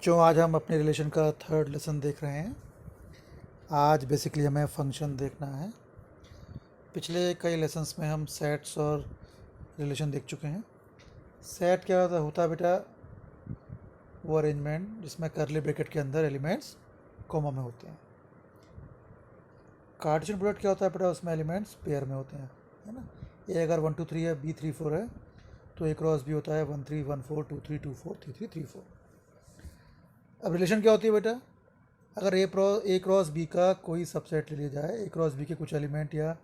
बच्चों, आज हम अपने रिलेशन का थर्ड लेसन देख रहे हैं। आज बेसिकली हमें फंक्शन देखना है। पिछले कई लेसन्स में हम सेट्स और रिलेशन देख चुके हैं। सेट क्या होता है बेटा? वो अरेंजमेंट जिसमें करली ब्रैकेट के अंदर एलिमेंट्स कॉमा में होते हैं। कार्टेशियन प्रोडक्ट क्या होता है बेटा? उसमें एलिमेंट्स पेयर में होते हैं, है ना। ए अगर 1 2 3 है, बी 3 4 है, तो ए क्रॉस बी होता है 1 3 1 4 2 3 2 4 3 3 3 4। अब रिलेशन क्या होती है बेटा? अगर ए क्रॉस बी का कोई सबसेट ले लिया जाए, ए क्रॉस बी के कुछ एलिमेंट या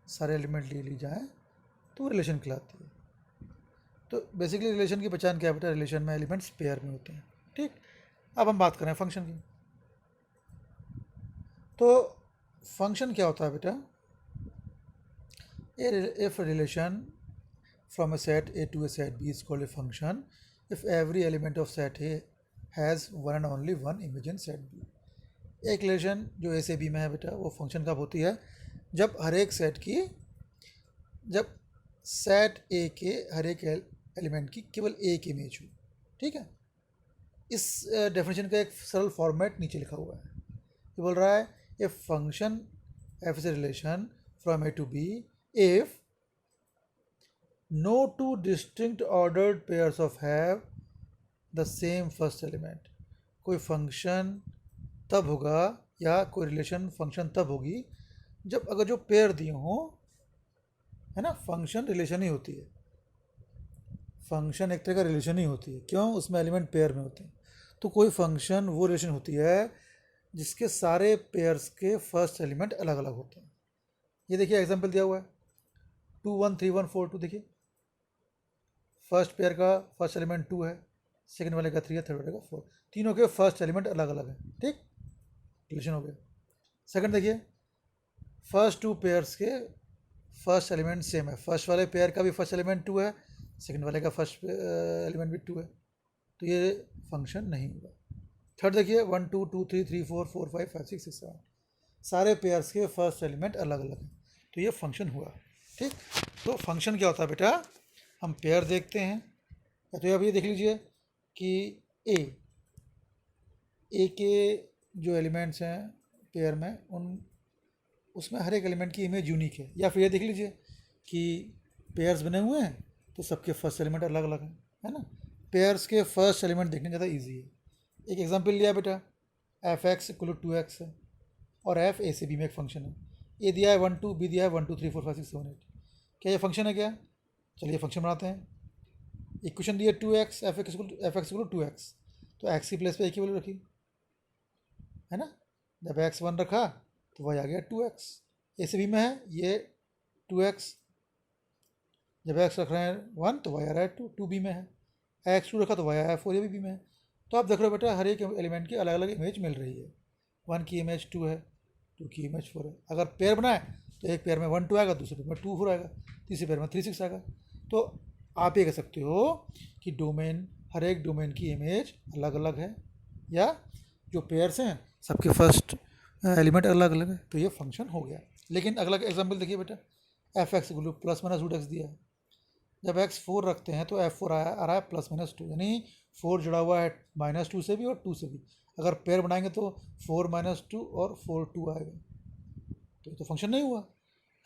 सारे एलिमेंट ले ली जाए, तो रिलेशन कहलाती है। तो बेसिकली रिलेशन की पहचान क्या है बेटा? रिलेशन में एलिमेंट्स पेयर में होते हैं। ठीक, अब हम बात करें फंक्शन की। तो फंक्शन क्या होता है बेटा? If relation from a set A to a set B is called a function if every element of set A has one and only one image in set B। एक relation जो ए से B में है बेटा, वो function कब होती है? जब हर एक सेट की, जब सेट ए के हर एक एलिमेंट की केवल एक इमेज हो। ठीक है, इस डेफिनेशन का एक सरल फॉर्मेट नीचे लिखा हुआ है। ये बोल रहा है a function f is a relation from A to B if no two distinct ordered pairs of have the same first element। कोई फंक्शन तब होगा या कोई रिलेशन फंक्शन तब होगी जब अगर जो पेयर दिए हों, है ना, फंक्शन रिलेशन ही होती है। फंक्शन एक तरह का रिलेशन ही होती है। क्यों? उसमें एलिमेंट पेयर में होते हैं। तो कोई फंक्शन वो रिलेशन होती है जिसके सारे पेयर्स के फर्स्ट एलिमेंट अलग अलग होते हैं। ये देखिए एग्जांपल दिया हुआ है 2 1 3 1 4 2। देखिए फर्स्ट पेयर का फर्स्ट एलिमेंट 2 है, सेकंड वाले का 3 है, थर्ड वाले का 4। तीनों के फर्स्ट एलिमेंट अलग अलग हैं। ठीक, रिलेशन हो गया। सेकंड देखिए, फर्स्ट टू पेयर्स के फर्स्ट एलिमेंट सेम है। फर्स्ट वाले पेयर का भी फर्स्ट एलिमेंट 2 है, सेकंड वाले का फर्स्ट एलिमेंट भी 2 है, तो ये फंक्शन नहीं होगा। थर्ड देखिए 1 2 2 3 3 4 4 5 5 6 6 7, सारे पेयर्स के फर्स्ट एलिमेंट अलग अलग हैं, तो ये फंक्शन हुआ। ठीक, तो फंक्शन क्या होता है बेटा? हम पेयर देखते हैं, या तो अब ये देख लीजिए कि ए के जो एलिमेंट्स हैं पेयर में, उसमें हर एक एलिमेंट की इमेज यूनिक है। या फिर ये देख लीजिए कि पेयर्स बने हुए हैं तो सबके फर्स्ट एलिमेंट अलग अलग हैं, है ना। पेयर्स के फर्स्ट एलिमेंट देखने ज़्यादा ईजी है। एक एग्जांपल लिया बेटा, f x equal to 2x है और एफ ए से बी में एक फंक्शन है। ए दिया है 1 2, बी दिया है 1 2 3 4 5 6 7 8। क्या ये फंक्शन है क्या? चलिए फंक्शन बनाते हैं। इक्वेशन दी है 2x, F x equal to 2x, तो x की प्लेस पे एक ही वैल्यू रखी, है ना। जब x 1 रखा तो y आ गया 2x। ए से बी में है ये 2x, जब x रख रहे हैं 1 तो y आ रहा है 2। 2 बी में है, x 2 रखा तो y आया है 4। ये भी बी में है। तो आप देख रहे हो बेटा, हर एक एलिमेंट की अलग अलग इमेज मिल रही है। 1 की इमेज 2 है, 2 की इमेज 4 है। अगर पेयर बनाए तो एक पेयर में 1 2 आएगा, दूसरे पेयर में 2 4 आएगा, तीसरे पेयर में 3 6 आएगा। तो आप ये कह सकते हो कि डोमेन, हर एक डोमेन की इमेज अलग अलग है, या जो पेयर्स हैं सबके फर्स्ट एलिमेंट अलग अलग है, तो ये फंक्शन हो गया। लेकिन अगला एग्जांपल देखिए बेटा, f x equal to plus minus root x दिया है। जब एक्स 4 रखते हैं तो एफ 4 आ रहा है प्लस माइनस 2, यानी 4 जुड़ा हुआ है -2 से भी और 2 से भी। अगर पेयर बनाएंगे तो 4 -2 और 4 2 आएगा, तो ये तो फंक्शन नहीं हुआ,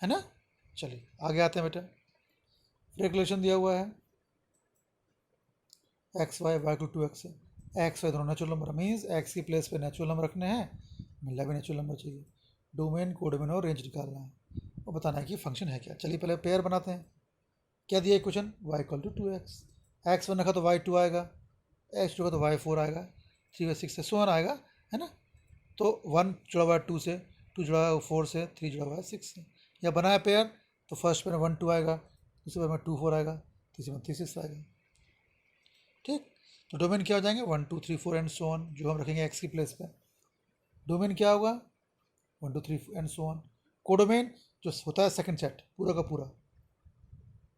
है ना। चलिए आगे आते हैं बेटा। रिलेशन दिया हुआ है x Y Y to 2x है। एक्स वाई दोनों नेचुरल नंबर, मीन्स एक्स की प्लेस पे नेचुरल नंबर रखने हैं, मिलना भी नेचुरल नंबर चाहिए। डोमेन, कोडोमेन और रेंज निकालना है और बताना है कि फंक्शन है क्या। चलिए पहले पेयर बनाते हैं। क्या दिया equation? y equal to 2x, x 1 रखा तो y 2 आएगा, x 2 रखा तो y 4 आएगा, 3 बाई 6 से 1 आएगा, है ना। तो 1 जुड़ा हुआ है 2 से, 2 जुड़ा हुआ है 4 से, 3 जुड़ा हुआ है 6 से। या बनाया पेयर तो फर्स्ट पेयर में 1 2 आएगा, दूसरे पेयर में 2 4 आएगा, तीसरे में 3 6 आएगा। ठीक, तो डोमेन क्या हो जाएंगे? 1 2 3 4 एंड सो ऑन, जो हम रखेंगे एक्स की प्लेस पे। डोमेन क्या होगा? 1 2 3 एंड सो ऑन। कोडोमेन जो होता है सेकंड सेट पूरा का पूरा,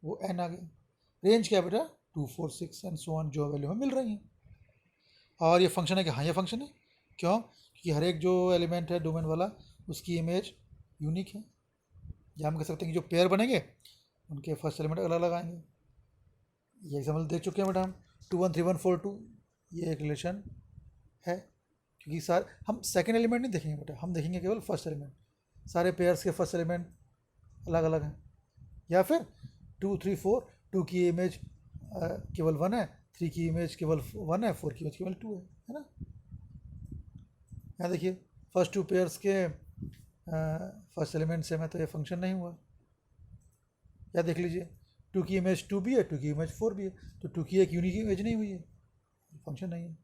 वो एन आ गया। रेंज क्या बेटा? 2 4 6 एंड सो ऑन, जो वैल्यू हमें मिल रही हैं। और ये फंक्शन है कि हाँ ये फंक्शन है। क्यों? क्योंकि हर एक जो एलिमेंट है डोमेन वाला, उसकी इमेज यूनिक है। या हम कह सकते हैं कि जो पेयर बनेंगे उनके फर्स्ट एलिमेंट अलग अलग आएंगे। ये एग्जाम्पल देख चुके हैं बेटा हम, 2 1 3 1 4 2, ये एक रिलेशन है, क्योंकि हम सेकेंड एलिमेंट नहीं देखेंगे बेटा, हम देखेंगे केवल फर्स्ट एलिमेंट। सारे पेयर्स के फर्स्ट एलिमेंट अलग अलग हैं, या फिर 2 3 4, 2 की इमेज केवल 1 है, 3 की इमेज केवल 1 है, 4 की इमेज केवल 2 है ना। यहाँ देखिए फर्स्ट 2 पेयर्स के फर्स्ट एलिमेंट सेम है तो ये फंक्शन नहीं हुआ। या देख लीजिए 2 की इमेज 2 भी है, 2 की इमेज 4 भी है, तो 2 की एक यूनिक इमेज नहीं हुई है, फंक्शन नहीं है।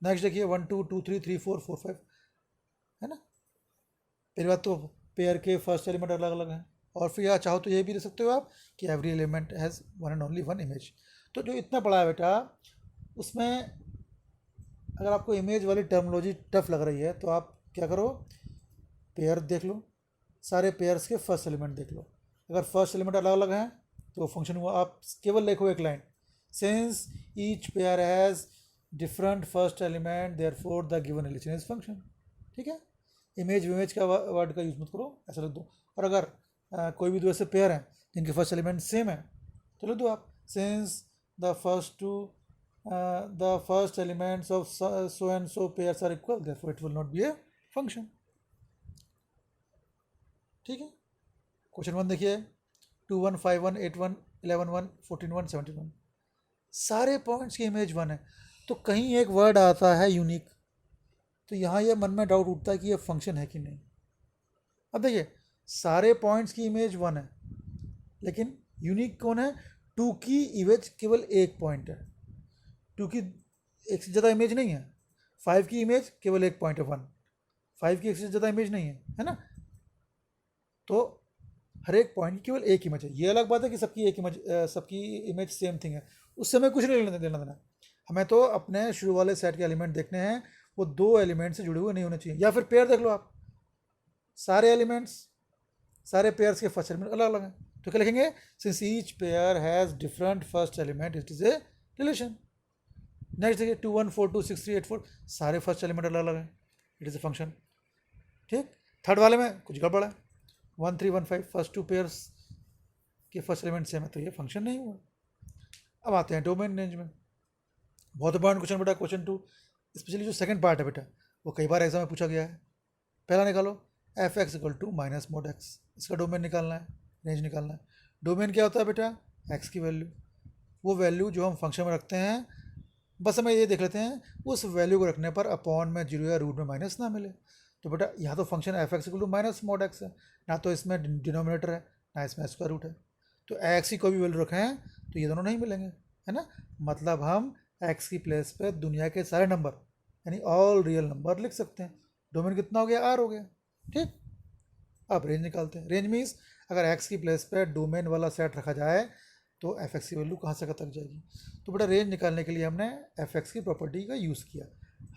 नेक्स्ट देखिए 1 2 2 3 3 4 4 5 है ना। पहली बात तो पेयर के फर्स्ट एलिमेंट अलग अलग हैं, और फिर या चाहो तो ये भी दे सकते हो आप कि every element has one and only one image. तो जो इतना पड़ा है बेटा, उसमें अगर आपको इमेज वाली टर्मोलॉजी टफ लग रही है तो आप क्या करो, पेयर देख लो, सारे पेयर्स के फर्स्ट एलिमेंट देख लो। अगर फर्स्ट एलिमेंट अलग अलग हैं तो फंक्शन हुआ। आप केवल लिखो एक line, since each pair has different first element therefore the given relation is function. ठीक है, इमेज का वर्ड का यूज़ मत करो, ऐसा लिख दो। और अगर कोई भी दो ऐसे पेयर हैं जिनके फर्स्ट एलिमेंट सेम है तो लिख दो आप, since the first elements of so and so pairs are equal therefore it will not be a function. ठीक है, क्वेश्चन 1 देखिए, 2 1 5 1 8 1 11 1 14 1 17 1, सारे पॉइंट्स की इमेज 1 है, तो कहीं एक वर्ड आता है यूनिक, तो यहाँ ये मन में डाउट उठता है कि ये फंक्शन है कि नहीं। अब देखिए सारे पॉइंट्स की इमेज 1 है, लेकिन यूनिक कौन है, 2 की इमेज केवल एक पॉइंट है, 2 की एक से ज़्यादा इमेज नहीं है, 5 की इमेज केवल एक पॉइंट है 1, 5 की एक से ज़्यादा इमेज नहीं है ना। तो हर एक पॉइंट की केवल एक इमेज है। ये अलग बात है कि सबकी इमेज सेम थिंग है, उससे हमें कुछ नहीं लेना देना। हमें तो अपने शुरू वाले सेट के एलिमेंट देखने हैं, वो 2 एलिमेंट से जुड़े हुए नहीं होने चाहिए। या फिर पेयर देख लो आप, सारे एलिमेंट्स सारे पेयर्स के फर्स्ट एलिमेंट अलग अलग हैं, तो क्या लिखेंगे, since each pair has different first element it is a relation. Next देखिए 2 1 4 2 6 3 8 4, सारे फर्स्ट एलिमेंट अलग अलग हैं, इट इज़ ए फंक्शन। ठीक, थर्ड वाले में कुछ गड़बड़ है, 1 3 1 5, फर्स्ट 2 पेयर्स के फर्स्ट एलिमेंट सेम है तो ये फंक्शन नहीं हुआ। अब आते हैं डोमेन रेंज में, बहुत इंपॉर्टेंट क्वेश्चन बेटा, क्वेश्चन 2, स्पेशली जो सेकंड पार्ट है बेटा, वो कई बार एग्जाम में पूछा गया है। पहला निकालो f x equal to minus mod x, इसका डोमेन निकालना है, रेंज निकालना है। डोमेन क्या होता है बेटा, एक्स की वैल्यू, वो वैल्यू जो हम फंक्शन में रखते हैं, बस हमें ये देख लेते हैं उस वैल्यू को रखने पर अपॉन में 0 या रूट में माइनस ना मिले। तो बेटा यहाँ तो function f x equal to minus mod x है, ना तो इसमें डिनोमिनेटर है ना इसमें स्क्वायर रूट है, तो एक्स की कोई भी वैल्यू रखें तो ये दोनों नहीं मिलेंगे, है ना। मतलब हम एक्स की प्लेस पे दुनिया के सारे नंबर यानी ऑल रियल नंबर लिख सकते हैं। डोमेन कितना हो गया, आर हो गया। ठीक, अब रेंज निकालते हैं। रेंज मीन्स अगर एक्स की प्लेस पे डोमेन वाला सेट रखा जाए तो एफ एक्स की वैल्यू कहाँ से कहाँ तक जाएगी। तो बेटा रेंज निकालने के लिए हमने एफ एक्स की प्रॉपर्टी का यूज़ किया।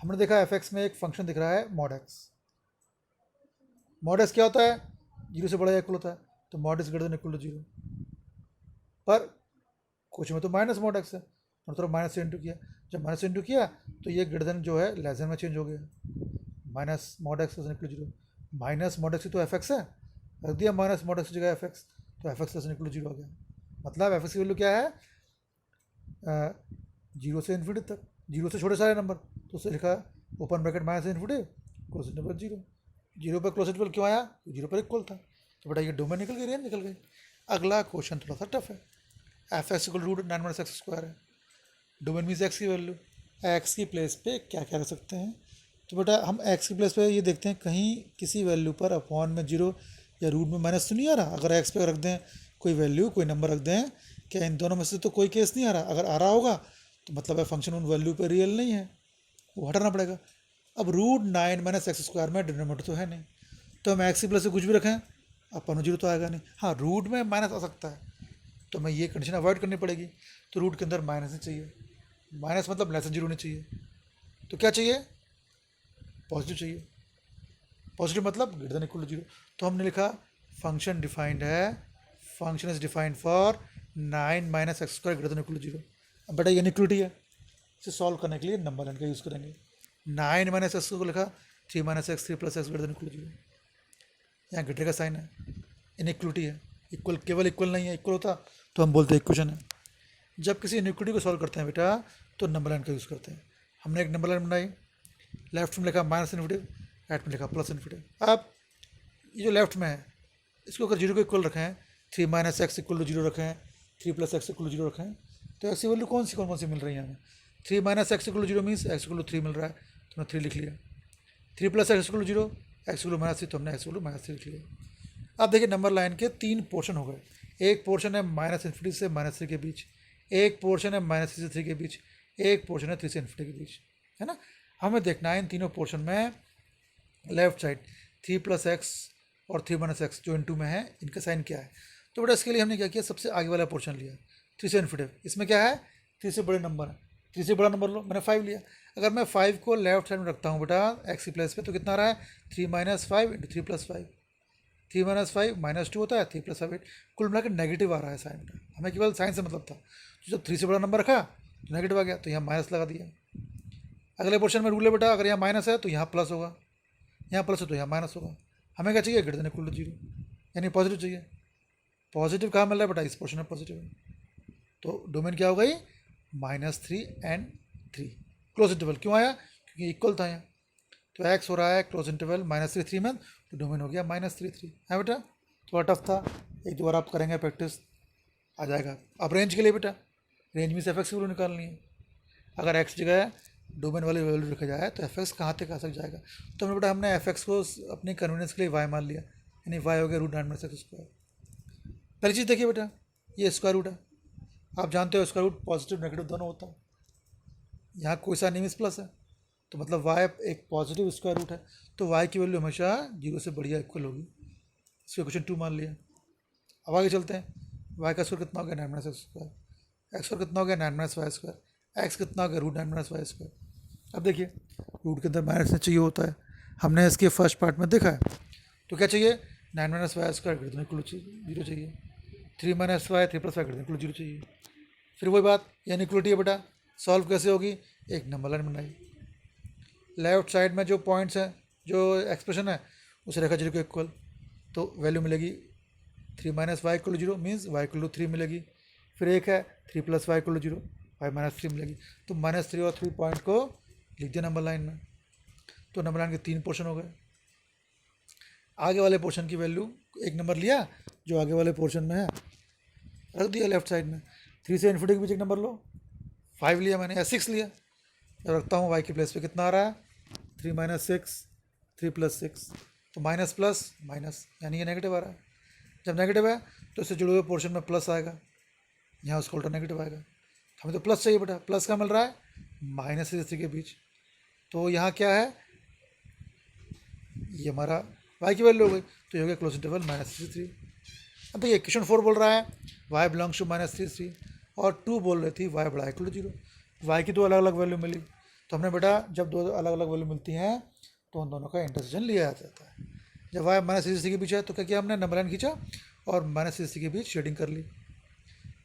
हमने देखा एफ एक्स में एक फंक्शन दिख रहा है मॉड एक्स। मॉड एक्स क्या होता है, 0 से बड़ा या इक्वल होता है, तो mod x greater than equal to 0, पर कुछ में तो माइनस मॉड एक्स है, मतलब माइनस से इंटू किया, जब माइनस से इंटू किया तो ये ग्रेटर देन जो है लेस देन में चेंज हो गया, minus mod x equal to 0, minus mod x तो एफ एक्स है, रख दिया माइनस मॉड एक्स की जगह एफ एक्स, तो एफ एक्स इक्वल टू 0 हो गया। मतलब एफ एक्स की वैल्यू क्या है, 0 से इन्फिनिटी तक, 0 से छोटे सारे नंबर, तो उससे लिखा open bracket minus infinity close interval 0, 0 पर क्लोज इंटरवल क्यों आया, 0 पर इक्वल था। तो बेटा ये डोमेन निकल गई, रेंज निकल गई। अगला क्वेश्चन थोड़ा सा टफ है, f x equal root 9 minus x square है, डोमेन मीन्स एक्स की वैल्यू, एक्स की प्लेस पे क्या क्या रख सकते हैं। तो बेटा हम एक्स की प्लेस पे ये देखते हैं कहीं किसी वैल्यू पर अपॉन में 0 या रूट में माइनस तो नहीं आ रहा। अगर एक्स पे रख दें कोई वैल्यू, कोई नंबर रख दें, क्या इन दोनों में से तो कोई केस नहीं आ रहा। अगर आ रहा होगा तो मतलब है फंक्शन उन वैल्यू पे रियल नहीं है, वो हटाना पड़ेगा। अब रूट 9 माइनस एक्स स्क्वायर में डिनोमिनेटर तो है नहीं, तो हम एक्स की प्लेस से कुछ भी रखें अपन 0 तो आएगा नहीं। हाँ, रूट में माइनस आ सकता है, तो हमें ये कंडीशन अवॉइड करनी पड़ेगी। तो रूट के अंदर माइनस नहीं चाहिए, माइनस मतलब लेस देन 0 नहीं चाहिए, तो क्या चाहिए, पॉजिटिव चाहिए। पॉजिटिव मतलब ग्रेटर देन इक्वल टू 0। तो हमने लिखा फंक्शन डिफाइंड है, function is defined for 9 minus x square greater than equal to 0। अब बेटा ये इनइक्वलिटी है, इसे सॉल्व करने के लिए नंबर लाइन का यूज़ करेंगे। 9 माइनस एक्स को लिखा 3 minus x 3 plus x greater than equal to 0, यहाँ ग्रेटर का साइन है, इनइक्वलिटी है, इक्वल केवल इक्वल नहीं है, इक्वल होता तो हम बोलते इक्वेशन है। जब किसी इनइक्वलिटी को सॉल्व करते हैं बेटा तो नंबर लाइन का यूज़ करते हैं। हमने एक नंबर लाइन बनाई, लेफ्ट में लिखा माइनस इन्फिनिटी, राइट में लिखा प्लस इन्फिनिटी। अब ये जो लेफ्ट में है इसको अगर जीरो के इक्वल रखें हैं, 3 minus x equal to zero रखें हैं, 3 plus x equal to zero रखें हैं, तो एक्स की वैल्यू कौन सी मिल रही है हमें? 3 minus x equal to zero means x equal to 3 मिल रहा है, तो हमने 3 लिख लिया। 3 plus x equal to zero, x equal to minus 3, तो हमने एक्स इक्वल टू माइनस 3 लिख लिया। अब देखिए नंबर लाइन के 3 पोर्शन हो गए। एक पोर्शन है माइनस इन्फिनिटी से माइनस 3 के बीच, एक पोर्शन है माइनस 3 से 3 के बीच, एक पोर्शन है 3 से इन्फिनिटी के बीच, है ना। हमें देखना है इन तीनों पोर्शन में लेफ्ट साइड 3 प्लस एक्स और 3 माइनस एक्स जो इनटू में है इनका साइन क्या है। तो बेटा इसके लिए हमने क्या किया, सबसे आगे वाला पोर्शन लिया 3 से इन्फिनिटी। इसमें क्या है, 3 से बड़े नंबर है, 3 से बड़ा नंबर लो, मैंने 5 लिया। अगर मैं 5 को लेफ्ट साइड में रखता हूँ बेटा एक्स की प्लेस पे, तो कितना आ रहा है 3 minus 5 into 3 plus 5, 3 minus 5 minus 2 होता है, 3 प्लस 5 8, कुल मिला के नेगेटिव आ रहा है साइन का। हमें केवल साइन से मतलब था, तो जब 3 से बड़ा नंबर रखा तो नेगेटिव आ गया, तो यहाँ माइनस लगा दिया। अगले पोर्शन में रूल है बेटा, अगर यहाँ माइनस है तो यहाँ प्लस होगा, यहाँ प्लस है तो यहाँ माइनस होगा। हमें क्या चाहिए, greater than equal to zero, यानी पॉजिटिव चाहिए। पॉजिटिव कहाँ मिल रहा है बेटा, इस पोर्शन में पॉजिटिव है, तो डोमेन क्या हो गई -3 एंड 3। क्लोज इंटरवल क्यों आया, क्योंकि इक्वल था यहाँ, तो एक्स हो रहा है क्लोज इंटरवल -3 3 में, तो डोमेन हो गया -3 3 है बेटा। थोड़ा टफ था, एक दो बार आप करेंगे प्रैक्टिस आ जाएगा। अब रेंज के लिए बेटा, रेंज में से एफ एक्स की वैल्यू निकालनी है। अगर एक्स जगह डोमेन वाली वैल्यू रखा जाए तो एफ एक्स कहाँ तक आ सक जाएगा, तो हमने बेटा हमने एफ एक्स को अपनी कन्वीनियंस के लिए वाई मान लिया, यानी वाई हो गया √9 पहली चीज़ देखिए बेटा, ये स्क्वायर रूट है, आप जानते हो स्क्वायर रूट पॉजिटिव नेगेटिव दोनों होता है, यहाँ कोई सा नहीं प्लस है, तो मतलब y एक पॉजिटिव स्क्वायर रूट है, तो y की वैल्यू हमेशा 0 से बढ़िया इक्वल होगी। इसको क्वेश्चन 2 मान लिया। अब आगे चलते हैं, y का स्क्वायर कितना हो गया 9 minus x square, x square कितना हो गया 9 माइनस वाई स्क्वायर, एक्स कितना हो गया √9 माइनस वाई स्क्वायर। अब देखिए रूट के अंदर माइनस चाहिए होता है, हमने इसके फर्स्ट पार्ट में देखा है, तो क्या चाहिए 9 minus y square greater than equal to 0 चाहिए, 3 minus y 3 plus y greater than equal to 0 चाहिए। फिर वही बात, यानी इक्वलिटी है बेटा, सॉल्व कैसे होगी, एक नंबर लाइन बनाई, लेफ्ट साइड में जो पॉइंट्स हैं जो एक्सप्रेशन है उसे रखा 0 के इक्वल, तो वैल्यू मिलेगी 3 minus y equal to 0 means y equal to 3 मिलेगी। फिर एक है 3 plus y equal to 0, y minus 3 मिलेगी, तो -3 और 3 पॉइंट को लिख दिया नंबर लाइन में, तो नंबर लाइन के 3 पोर्शन हो गए। आगे वाले पोर्शन की वैल्यू एक नंबर लिया जो आगे वाले पोर्शन में है, रख दिया लेफ्ट साइड में। 3 से इन्फिनिटी के बीच एक नंबर लो, 5 लिया मैंने या 6 लिया, जब रखता हूँ वाई की प्लेस पे कितना आ रहा है 3 माइनस 6 3 प्लस 6, तो माइनस प्लस माइनस, यानी ये नेगेटिव आ रहा है। जब नेगेटिव है तो इससे जुड़े हुए पोर्शन में प्लस आएगा, यहाँ उसका उल्टा नेगेटिव आएगा। हमें तो प्लस चाहिए बेटा, प्लस का मिल रहा है -3 से 3 के बीच, तो यहाँ क्या है ये हमारा वाई की वैल्यू हो गई, तो ये हो गया क्लोज इंटरवल -3 से 3। अब देखिए क्वेश्चन 4 बोल रहा है y बिलोंग्स टू -3 3, और 2 बोल रही थी y बड़ा इक्वल टू 0। y की दो अलग अलग वैल्यू मिली, तो हमने बेटा जब दो अलग अलग वैल्यू मिलती हैं तो उन दोनों का इंटरसेक्शन लिया जाता है। जब y -3 से के बीच है तो क्या किया हमने, नंबर लाइन खींचा और -3 से के बीच शेडिंग कर ली,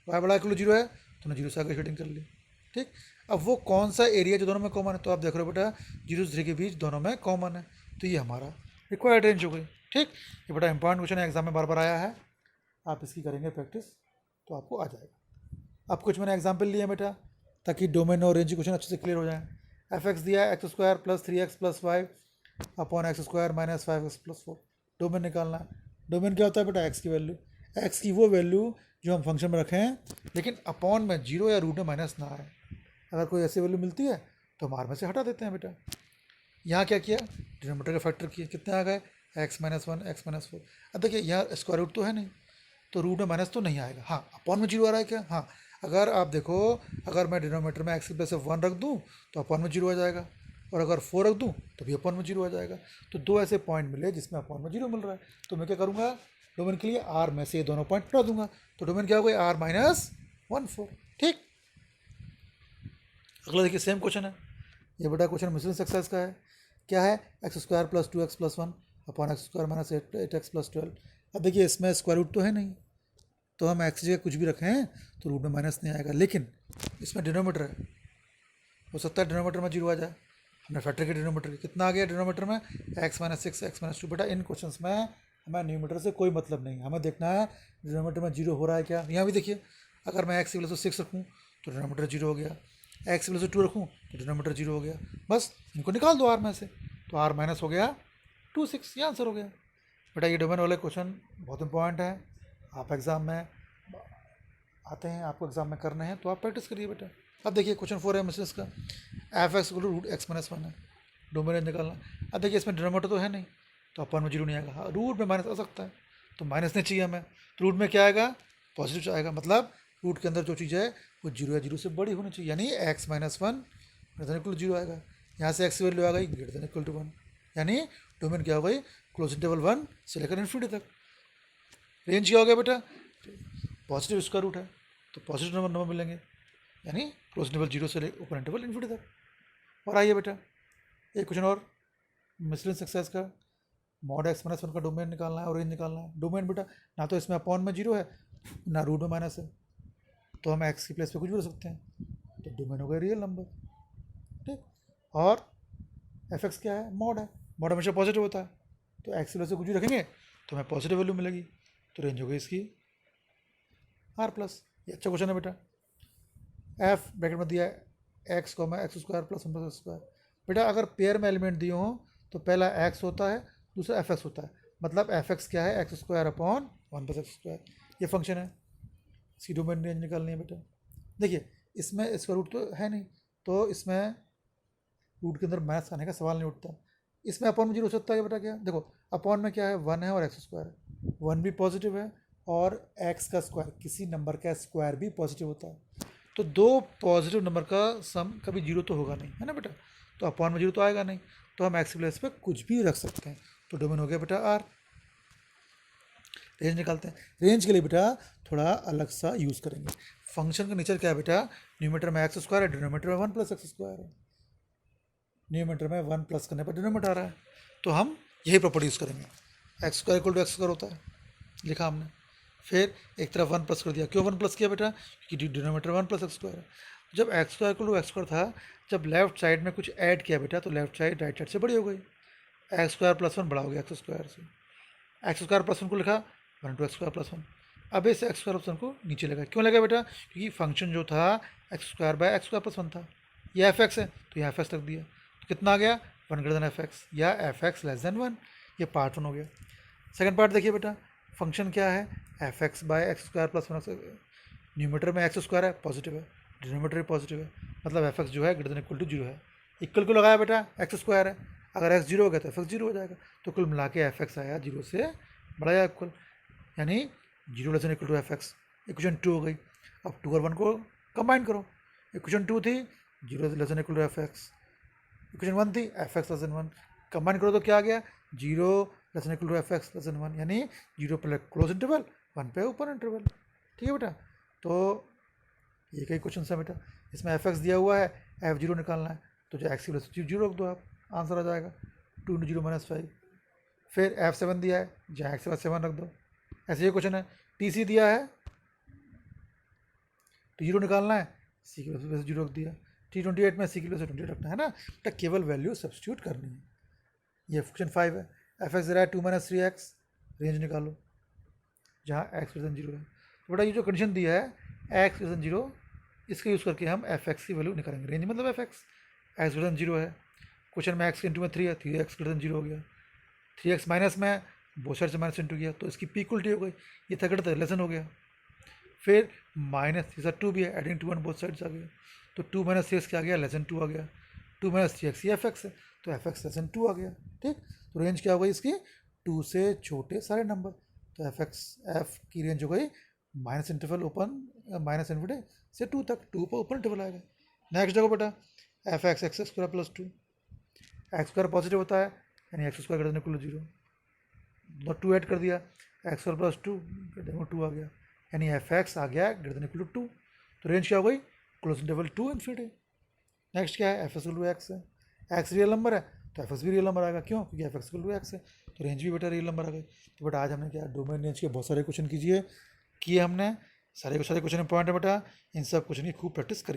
y बड़ा इक्वल टू 0 है तो हमने 0 से आगे शेडिंग कर ली। ठीक, अब वो कौन सा एरिया जो दोनों में कॉमन है, तो आप देख रहे हो बेटा 0 से 3 के बीच दोनों में कॉमन है, तो ये हमारा रिक्वायर्ड रेंज हो गई। ठीक, ये बेटा इंपॉर्टेंट क्वेश्चन है, एग्जाम में बार बार आया है, आप इसकी करेंगे प्रैक्टिस तो आपको आ जाएगा। अब कुछ मैंने एग्जाम्पल लिए बेटा ताकि डोमेन और रेंज क्वेश्चन अच्छे से क्लियर हो जाए। एफ एक्स दिया है x square plus 3x plus 5 upon x square minus 5x plus 4, domain निकालना है। डोमेन क्या होता है बेटा, एक्स की वैल्यू, एक्स की वो वैल्यू जो हम फंक्शन में रखें लेकिन अपॉन में 0 या रूट में माइनस ना आए। अगर कोई ऐसी वैल्यू मिलती है तो हम आर में से हटा देते हैं बेटा। यहाँ क्या किया, डिनोमिनेटर का फैक्टर किया, कितने आ गए x-1 x-4। अब देखिए यहाँ स्क्वायर रूट तो है नहीं, तो रूट में माइनस तो नहीं आएगा। हाँ, अपॉन में 0 आ रहा है क्या, हाँ, अगर आप देखो अगर मैं डिनोमिनेटर में x की प्लेस 1 रख दूँ तो अपॉन में 0 आ जाएगा, और अगर 4 रख दूँ तो भी अपॉन में 0 आ जाएगा। तो दो ऐसे पॉइंट मिले जिसमें अपॉन में 0 मिल रहा है, तो मैं क्या करूँगा, डोमेन के लिए r में से ये दोनों पॉइंट हटा दूंगा, तो डोमेन क्या हो गया r-1 4। ठीक, अगला देखिए सेम क्वेश्चन है, ये बेटा क्वेश्चन मिशन सक्सेस का है। क्या है, x square plus 2x plus 1 upon x square minus 8x plus 12। अब देखिए इसमें स्क्वायर रूट तो है नहीं, तो हम एक्स जगह कुछ भी रखें तो रूट में माइनस नहीं आएगा, लेकिन इसमें डिनोमीटर है, हो सकता है डिनोमीटर में 0 आ जाए। हमने फैक्टर के डिनोमीटर कितना आ गया डिनोमीटर में x-6 x-2। बेटा इन क्वेश्चन में हमें न्यूमीटर से कोई मतलब नहीं, हमें देखना है डिनोमीटर में 0 हो रहा है क्या। यहाँ भी देखिए अगर मैं x की वैल्यू 6 रखूँ तो डिनोमीटर 0 हो गया, एक्स प्लस 2 रखूँ तो डिनोमीटर 0 हो गया, बस इनको निकाल दो आर में से, तो आर माइनस हो गया 2 6, ये आंसर हो गया बेटा। ये डोमेन वाले क्वेश्चन बहुत इंपॉर्टेंट है, आप एग्ज़ाम में आते हैं, आपको एग्जाम में करने हैं तो आप प्रैक्टिस करिए बेटा। अब देखिए क्वेश्चन 4 है मिसेस का, एफ एक्स को रूट एक्स माइनस 1 है, डोमेन निकालना। अब देखिए इसमें डिनोमीटर तो है नहीं, तो अपन में 0 नहीं आएगा, हाँ रूट में माइनस आ सकता है, तो माइनस नहीं चाहिए हमें, तो रूट में क्या आएगा, पॉजिटिव आएगा, मतलब रूट के अंदर जो चीज़ है वो 0 या 0 से बड़ी होनी चाहिए, यानी x minus 1 greater than equal to 0 आएगा। यहाँ से एक्स की वैल्यू आ गई ग्रेटर देन इक्वल टू 1, यानी डोमेन क्या हो गई, क्लोज इंटरवल 1 से लेकर इन्फिनिटी तक। रेंज क्या हो गया बेटा, पॉजिटिव स्क्वायर रूट है तो पॉजिटिव नंबर मिलेंगे, यानी क्लोज इंटरवल 0 से ओपन इंटरवल इन्फिनिटी तक। और आइए बेटा एक क्वेश्चन और मिसलेनियस एक्सरसाइज का, मॉड एक्स माइनस 1 का डोमेन निकालना है और रेंज निकालना है। डोमेन बेटा ना तो इसमें अपॉन में 0 है ना रूट में माइनस है, तो हम एक्स की प्लेस पे कुछ भी रख सकते हैं, तो डोमेन हो गया रियल नंबर, ठीक। और एफ एक्स क्या है, मॉड है, मॉड हमेशा पॉजिटिव होता है, तो एक्स की प्लेस पे कुछ भी रखेंगे तो हमें पॉजिटिव वैल्यू मिलेगी, तो रेंज हो गई इसकी आर प्लस। ये अच्छा क्वेश्चन है बेटा। एफ ब्रैकेट में दिया है एक्स को मैं x square plus 1 plus square. बेटा अगर पेयर में एलिमेंट दिए हों तो पहला एक्स होता है, दूसरा एफ एक्स होता है, मतलब एफ एक्स क्या है, x square upon 1 plus x square, ये फंक्शन है। इसकी डोमेन रेंज निकालनी है बेटा। देखिए इसमें इसका रूट तो है नहीं, तो इसमें रूट के अंदर माइनस आने का सवाल नहीं उठता। इसमें अपॉन में 0 हो सकता है बेटा, क्या देखो अपॉन में क्या है 1 है और एक्स स्क्वायर है, 1 भी पॉजिटिव है और एक्स का स्क्वायर, किसी नंबर का स्क्वायर भी पॉजिटिव होता है, तो दो पॉजिटिव नंबर का सम कभी 0 तो होगा नहीं, है ना बेटा, तो अपॉन में 0 तो आएगा नहीं, तो हम एक्स प्लेस पे कुछ भी रख सकते हैं, तो डोमेन हो गया बेटा आर। रेंज निकालते हैं, रेंज के लिए बेटा थोड़ा अलग सा यूज़ करेंगे। फंक्शन का नेचर क्या है बेटा, न्यूमेटर में एक्स स्क्वायर है, डिनोमीटर में 1 प्लस एक्स स्क्वायर है, न्यूमेटर में 1 प्लस करने पर डिनोमीटर आ रहा है, तो हम यही प्रॉपर्टी यूज़ करेंगे। X square equal to x square होता है, लिखा हमने, फिर एक तरफ 1 प्लस कर दिया, क्यों 1 प्लस किया बेटा, क्योंकि डिनोमीटर 1 प्लस एक्स स्क्वायर है। जब x square equal to x square था, जब लेफ्ट साइड में कुछ ऐड किया बेटा तो लेफ्ट साइड राइट साइड से बड़ी हो गई, एक्स स्क्वायर प्लस 1 बड़ा हो गया एक्स स्क्वायर से, एक्स स्क्वायर प्लस 1 को लिखा 1 इंटू एक्स स्क्वायर प्लस 1। अब इस एक्स स्क्वायर प्लस 1 को नीचे लगा, क्यों लगा बेटा, क्योंकि फंक्शन जो था x square by x square plus 1 था, ये एफ एक्स है तो यहाँ एफ एक्स रख दिया, तो कितना आ गया 1 ग्रेटर देन एफ एक्स या एफ एक्स लेस देन 1, ये पार्ट 1 हो गया। सेकंड पार्ट देखिए बेटा, फंक्शन क्या है f x by x square plus 1, numerator में एक्स स्क्वायर है पॉजिटिव है, डिनोमीटर भी पॉजिटिव है, मतलब एफ एक्स जो है ग्रेटर देन इक्वल टू 0 है। इक्वल को लगाया बेटा एक्स स्क्वायर है, अगर एक्स 0 हो गया तो एफ एक्स 0 हो जाएगा, तो कुल मिला के एफ एक्स आया 0 से बड़ा या इक्वल, यानी 0 less than equal to f x. Equation 2 हो गई। अब 2 और 1 को कंबाइन करो, इक्वेशन 2 थी 0 less than equal to f x, equation 1 थी f x less than 1, combine करो तो क्या आ गया 0 less than equal to f x less than 1, यानी 0 पे क्लोज इंटरवल 1 पे ओपन इंटरवल, ठीक है बेटा। तो ये कई क्वेश्चन है बेटा, इसमें एफ एक्स दिया हुआ है, एफ 0 निकालना है, तो जो एक्स की वैल्यू 0 रख दो आप, आंसर आ जाएगा 2 इंटू 0 माइनस 5। फिर एफ 7 दिया है, जहाँ एक्स के बाद 7 रख दो, ऐसे ये क्वेश्चन है। टी सी दिया है, टी 0 निकालना है, सी की वैल्यू 0 रख दिया, T28 में सी की वैल्यू 28 रखना है ना, तो केवल वैल्यू सब्स्टिट्यूट करनी है। ये क्वेश्चन 5 है, एफ एक्स दे रहा है 2 माइनस 3 एक्स, रेंज निकालो जहाँ एक्स ग्रेटर देन 0 है। तो बेटा ये जो कंडीशन दिया है एक्स ग्रेटर देन 0, इसका यूज़ करके हम एफ एक्स की वैल्यू निकालेंगे। रेंज मतलब एफ एक्स ग्रेटर देन 0 है, क्वेश्चन में एक्स इंटू में 3 है, 3 एक्स ग्रेटर देन 0 हो गया, 3 एक्स माइनस में बोथ साइड से माइनस इंटू किया तो इसकी पी इक्वलिटी हो गई, ये था ग्रेटर लेसन हो गया। फिर माइनस 2 भी है, एडिंग 2 वन बोथ साइड्स आ गया, तो 2 माइनस 3 क्या आ गया लेसन 2 आ गया, 2 माइनस 3 एक्स ये एफ एक्स है, तो एफ एक्स लेसन 2 आ गया, ठीक। तो रेंज क्या हो गई इसकी 2 से छोटे सारे नंबर, तो एफ की रेंज हो गई minus interval open, minus infinity से 2 तक, 2 पर ओपन इंटरवल आएगा। नेक्स्ट देखो बेटा f x x square plus 2, x square positive होता है यानी x square greater than equal to 0, 2 add कर दिया, एक्स स्क्वायर प्लस 2 2 आ गया, यानी एफ एक्स आ गया ग्रेटर देन इक्वल टू 2, तो रेंज क्या हो गई क्लोज इंटरवल 2 इन्फिनिटी। नेक्स्ट क्या है f x equal to x है, एक्स रियल नंबर है तो एफ एक्स भी रियल नंबर आएगा, क्यों क्योंकि f x equal to x है, तो रेंज भी बेटा रियल नंबर आ गई। तो बेटा आज हमने क्या डोमेन रेंज के बहुत सारे क्वेश्चन किए हमने, सारे क्वेश्चन इंपॉर्टेंट है बेटा, इन सब क्वेश्चन की खूब प्रैक्टिस करिए।